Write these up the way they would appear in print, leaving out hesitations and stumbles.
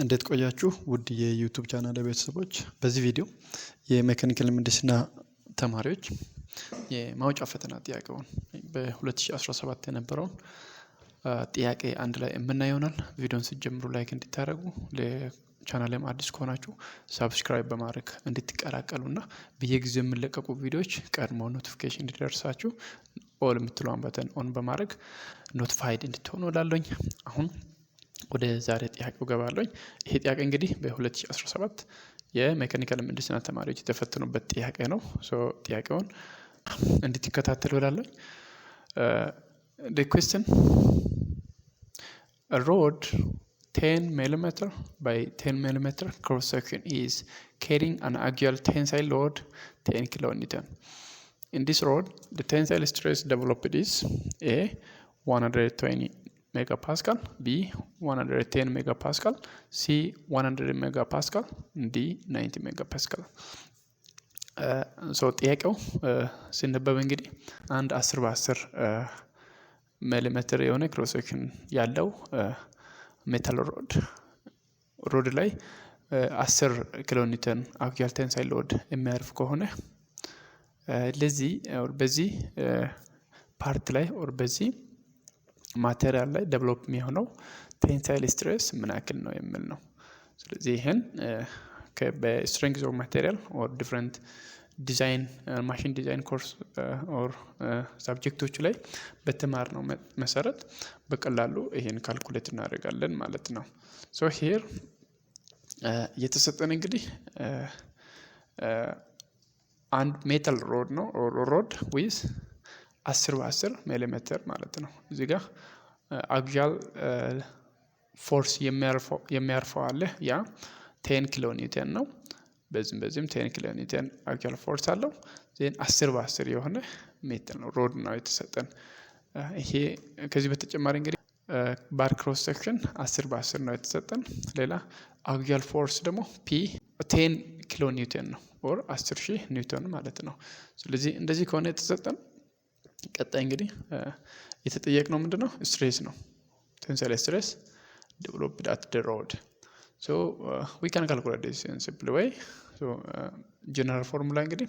እንዴት ቆያችሁ ውድ የዩቲዩብ ቻናል ቤተሰቦች። በዚህ ቪዲዮ የሜካኒካል ምህንድስና ተማሪዎች የማውጫ ፈተና ጥያቄውን በ2017 የነበረውን ጥያቄ አንድ ላይ የምናየው ይሆናል። ቪዲዮን ስትጀምሩ ላይክ እንድታደርጉ ለቻናሌም አዲስ ከሆናችሁ ሰብስክራይብ በማድረግ እንድትቀላቀሉና በየጊዜው የሚለቀቁ ቪዲዮዎች ቀድሞ ኖቲፊኬሽን እንዲደርሳችሁ ኦል የምትለውን በተን ኦን በማድረግ ኖቲፋይድ እንድትሆኑ እላለሁኝ። አሁን ወደ ዛሬ ጥያቄው ገባለሁኝ። ይሄ ጥያቄ እንግዲህ በ2017 የሜካኒካል ምህንድስና ተማሪዎች የተፈተኑበት ጥያቄ ነው። ጥያቄውን እንድትከታተሉ እላለሁኝ። The question: a rod 10 mm by 10 mm cross section is carrying an axial tensile load 10 kN. In this rod, the tensile stress developed is A 120 megapascal, B 110 megapascal, C 100 megapascal, D 90 megapascal. ጥያቄው ሲነበብ እንግዲህ አንድ 10 በ10 ሚሊሜትር የሆነ ክሮስ ሴክሽን ያለው ሜታል ሮድ ላይ 10 ኪሎ ኒውተን አክሲያል ቴንሳይል ሎድ የሚያርፍ ከሆነ ለዚህ በዚህ ፓርት ላይ በዚህ ማቴሪያል ላይ ዴቨሎፕ የሚሆነው ቴንሳይል ስትሬስ ምን ያክል ነው የሚል ነው። ስለዚህ ይሄን በስትሬንግዝ ኦፍ ማቴሪያል ኦር ዲፈረንት ዲዛይን ማሽን ዲዛይን ኮርስ ኦር ሳብጀክቶች ላይ በተማርነው መሰረት በቀላሉ ይሄን ካልኩሌት እናደርጋለን ማለት ነው። ሂር የተሰጠን እንግዲህ አንድ ሜታል ሮድ ነው ሮድ ዊዝ 10 በ10 ሚሊሜትር ማለት ነው። እዚህ ጋር አክሲያል ፎርስ የሚያርፈው አለ ያ 10 ኪሎ ኒውተን ነው። በዚህም 10 ኪሎ ኒውተን አክሲያል ፎርስ አለው። ዜን 10 በ10 የሆነ ሜታል ነው ሮድ ነው የተሰጠን። ይሄ ከዚህ በተጨማሪ እንግዲህ ባር ክሮስ ሴክሽን 10 በ10 ነው የተሰጠን። ሌላ አክሲያል ፎርስ ደግሞ ፒ 10 ኪሎ ኒውተን ነው ኦር 10000 ኒውተን ማለት ነው። ስለዚህ እንደዚህ ከሆነ የተሰጠን ቀጣይ እንግዲህ የተጠየቅነው ምንድነው? ስትሬስ ነው። ቴንሳይል ስትሬስ developed at the rod. We can calculate this in simple way. General formula እንግዲህ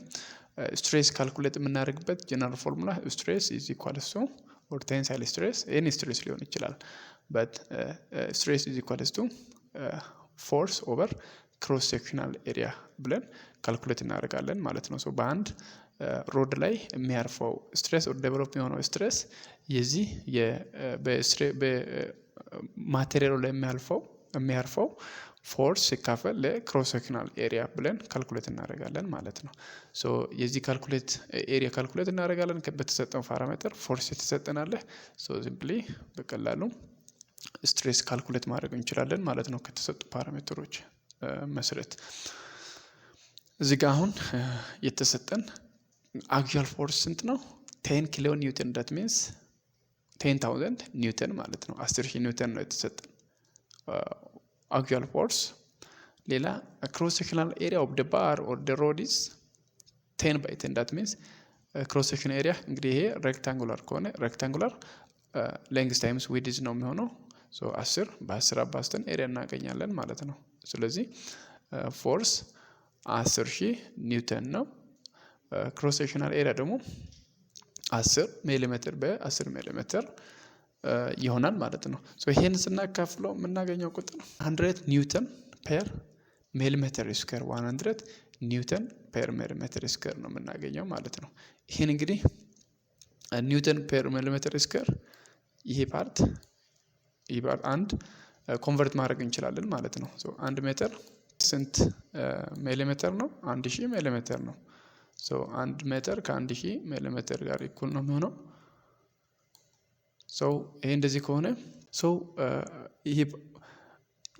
stress calculate የምናደርግበት general formula stress is equal to or tensile stress any stress ሊሆን ይችላል but stress is equal to force over cross sectional area ብለን ካልኩሌት እናደርጋለን ማለት ነው። በአንድ ሮድ ላይ የሚያርፈው ስትሬስ ኦር ዴቨሎፕ የሆነው ስትሬስ የዚህ በማቴሪያሉ ላይ የሚያርፈው ፎርስ ሲካፈል ለክሮስ ሴክሽናል ኤሪያ ብለን ካልኩሌት እናደርጋለን ማለት ነው። የዚህ ካልኩሌት ኤሪያ ካልኩሌት እናደርጋለን በተሰጠው ፓራሜትር ፎርስ የተሰጠናል። ሲምፕሊ በቀላሉ ስትሬስ ካልኩሌት ማድረግ እንችላለን ማለት ነው ከተሰጡ ፓራሜትሮች መሰረት። እዚህ ጋር አሁን የተሰጠን አክሲያል ፎርስ ስንት ነው? 10 ኪሎ ኒውተን that means 10000 ኒውተን ማለት ነው። 10000 ኒውተን ነው የተሰጠን አክሲያል ፎርስ። ሌላ ክሮስ ሴክሽናል ኤሪያ ኦፍ ዘ ባር ኦር ዘ ሮድ ኢዝ 10 by 10 that means ክሮስ ሴክሽን ኤሪያ እንግዲህ ይሄ ሬክታንጉላር ከሆነ ሬክታንጉላር ሌንግዝ ታይምስ ዊድዝ ነው የሚሆነው። 10 በ10 አባዝተን ኤሪያ እናገኛለን ማለት ነው። ስለዚህ ፎርስ 10000 ኒውተን ነው። ክሮስ ሴክሽናል ኤሪያ ደግሞ 10 ሚሊሜትር በ10 ሚሊሜትር ይሆናል ማለት ነው። ይሄን ስናካፍለው የምናገኘው ቁጥር 100 ኒውተን ፐር ሚሊሜትር ስኩዌር 100 ኒውተን ፐር ሚሊሜትር ስኩዌር ነው የምናገኘው ማለት ነው። ይሄን እንግዲህ ኒውተን ፐር ሚሊሜትር ስኩዌር ይሄ ፓርት አንድ ኮንቨርት ማድረግ እንችላለን ማለት ነው። 1 ሜትር ስንት ሚሊሜትር ነው? 1000 ሚሊሜትር ነው። 1 ሜትር ከ1000 ሚሊሜትር ጋር እኩል ነው የሚሆነው። ይሄ እንደዚህ ከሆነ ይሄ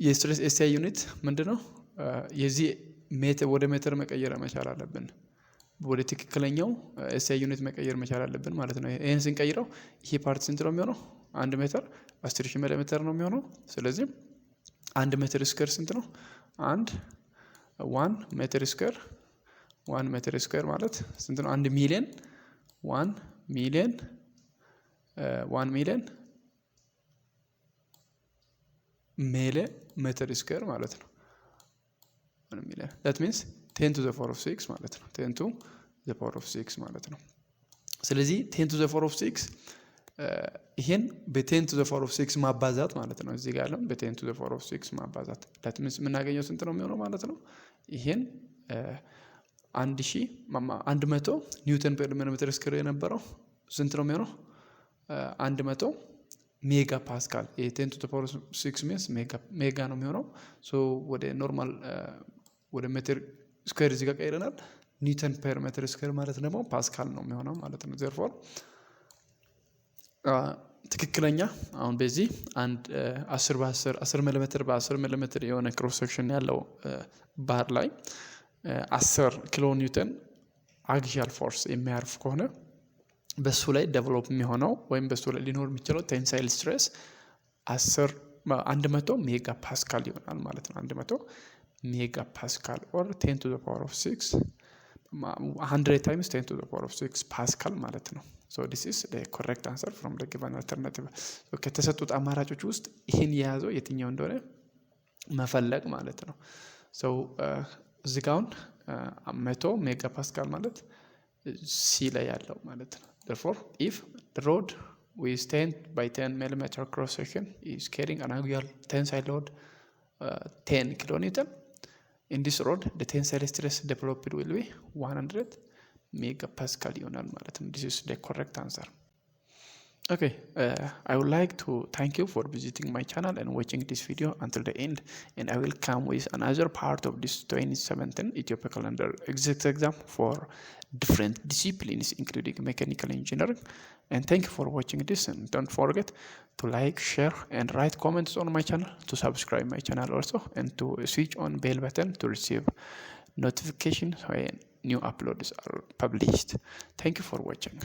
የስትሬስ ኤስአይ ዩኒት ምንድነው? የዚህ ሜትር ወደ ሜትር መቀየር መቻል አለብን። ወደ ትክክለኛው ኤስአይ ዩኒት መቀየር መቻል አለብን ማለት ነው። ይሄን ስንቀይረው ይሄ ፓርት ስንት ነው የሚሆነው? 1 ሜትር 10000 ሚሊሜትር ነው የሚሆነው። ስለዚህ 1 ሜትር ስኩዌር ስንት ነው? 1 ሜትር ስኩዌር 1 ሜትር ስኩዌር ማለት ስንት ነው? 1 ሚሊዮን 1 ሚሊዮን 1 ሚሊዮን ሚሊሜትር ስኩዌር ማለት ነው። that means 10 to the power of 6 ማለት ነው። 10 to the power of 6 ማለት ነው። ስለዚህ 10 to the power of 6 ይሄን በ10 to the power of 6 ማባዛት ማለት ነው። እዚህ ጋር ያለው በ10 to the power of 6 ማባዛት that means የምናገኘው ስንት ነው የሚሆነው ማለት ነው? ይሄን 100 ኒውተን ፐር ሚሊሜትር ስኩዌር የነበረው ስንት ነው የሚሆነው? 100 ሜጋ ፓስካል። 10 to the power of 6 means ሜጋ ነው የሚሆነው። ሶ ወደ ኖርማል ወደ ሜትር ስኩዌር እዚህ ጋር ቀይረናል። ኒውተን ፐር ሜትር ስኩዌር ማለት ደግሞ ፓስካል ነው የሚሆነው ማለት ነው። therefore ትክክለኛ አሁን በዚህ አንድ 10 ሚሊሜትር በ10 ሚሊሜትር የሆነ ክሮስ ሴክሽን ያለው ባር ላይ 10 ኪሎ ኒውተን አክሲያል ፎርስ የሚያርፍ ከሆነ በሱ ላይ ዴቨሎፕ የሚሆነው ወይም በሱ ላይ ሊኖር የሚችለው ቴንሳይል ስትሬስ 100 ሜጋ ፓስካል ይሆናል ማለት ነው። 100 ሜጋ ፓስካል or 10 to the power of 6 100 times 10 to the power of 6 ፓስካል ማለት ነው። so this is the correct answer from the given alternative. ከተሰጡት አማራጮች ውስጥ ይሄን የያዘው የትኛው እንደሆነ መፈለግ ማለት ነው። so እዚህ ጋር 100 ሜጋ ፓስካል ማለት ሲ ላይ ያለው ማለት ነው። therefore if the rod with 10 by 10 millimeter cross section is carrying an axial tensile load 10 kilonewton, in this rod the tensile stress developed will be 100 megapascal ይሆናል ማለት ነው። this is the correct answer. Okay, I would like to thank you for visiting my channel and watching this video until the end, and I will come with another part of this 2017 Ethiopia calendar exam for different disciplines including mechanical engineering. And thank you for watching this, and don't forget to like, share and write comments on my channel, to subscribe my channel also, and to switch on bell button to receive notifications when new uploads are published. Thank you for watching.